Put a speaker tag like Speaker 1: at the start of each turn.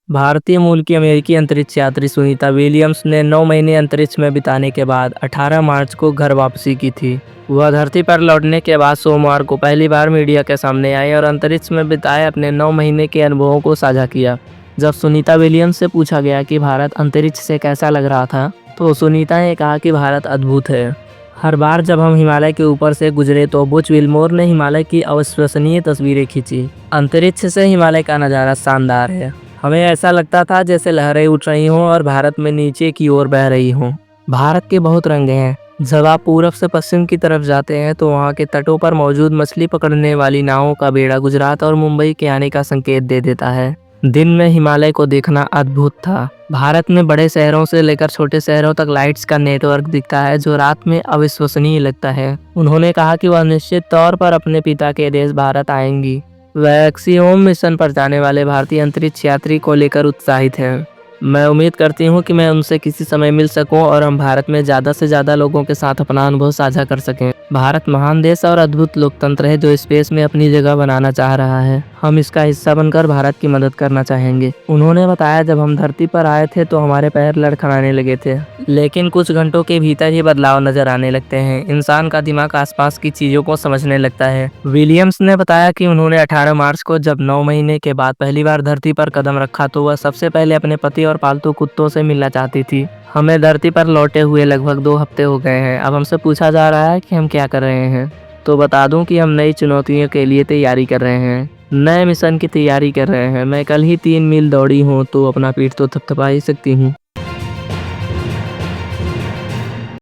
Speaker 1: भारतीय मूल की अमेरिकी अंतरिक्ष यात्री सुनीता विलियम्स ने 9 महीने अंतरिक्ष में बिताने के बाद 18 मार्च को घर वापसी की थी। वह धरती पर लौटने के बाद सोमवार को पहली बार मीडिया के सामने आई और अंतरिक्ष में बिताए अपने 9 महीने के अनुभवों को साझा किया। जब सुनीता विलियम्स से पूछा गया कि भारत अंतरिक्ष से कैसा लग रहा था, तो सुनीता ने कहा कि भारत अद्भुत है। हर बार जब हम हिमालय के ऊपर से गुजरे तो बुच विल्मोर ने हिमालय की अविश्वसनीय तस्वीरें खींची। अंतरिक्ष से हिमालय का नज़ारा शानदार है। हमें ऐसा लगता था जैसे लहरें उठ रही हों और भारत में नीचे की ओर बह रही हों। भारत के बहुत रंग हैं। जब आप पूरब से पश्चिम की तरफ जाते हैं तो वहाँ के तटों पर मौजूद मछली पकड़ने वाली नावों का बेड़ा गुजरात और मुंबई के आने का संकेत दे देता है। दिन में हिमालय को देखना अद्भुत था। भारत में बड़े शहरों से लेकर छोटे शहरों तक लाइट्स का नेटवर्क दिखता है जो रात में अविश्वसनीय लगता है। उन्होंने कहा कि वह निश्चित तौर पर अपने पिता के देश भारत आएंगी। वह एक्सियोम मिशन पर जाने वाले भारतीय अंतरिक्ष यात्री को लेकर उत्साहित है। मैं उम्मीद करती हूँ कि मैं उनसे किसी समय मिल सकूं और हम भारत में ज़्यादा से ज़्यादा लोगों के साथ अपना अनुभव साझा कर सकें। भारत महान देश और अद्भुत लोकतंत्र है जो स्पेस में अपनी जगह बनाना चाह रहा है। हम इसका हिस्सा बनकर भारत की मदद करना चाहेंगे। उन्होंने बताया, जब हम धरती पर आए थे तो हमारे पैर लड़खड़ाने लगे थे, लेकिन कुछ घंटों के भीतर ही बदलाव नजर आने लगते हैं। इंसान का दिमाग आसपास की चीजों को समझने लगता है। विलियम्स ने बताया कि उन्होंने 18 मार्च को जब 9 महीने के बाद पहली बार धरती पर कदम रखा तो वह सबसे पहले अपने पति और पालतू कुत्तों से मिलना चाहती थी। हमें धरती पर लौटे हुए लगभग 2 हफ्ते हो गए हैं। अब हमसे पूछा जा रहा है कि हम क्या कर रहे हैं, तो बता दूं कि हम नई चुनौतियों के लिए तैयारी कर रहे हैं, नए मिशन की तैयारी कर रहे हैं। मैं कल ही 3 मील दौड़ी हूँ तो अपना पीठ तो थपथपा ही सकती हूँ।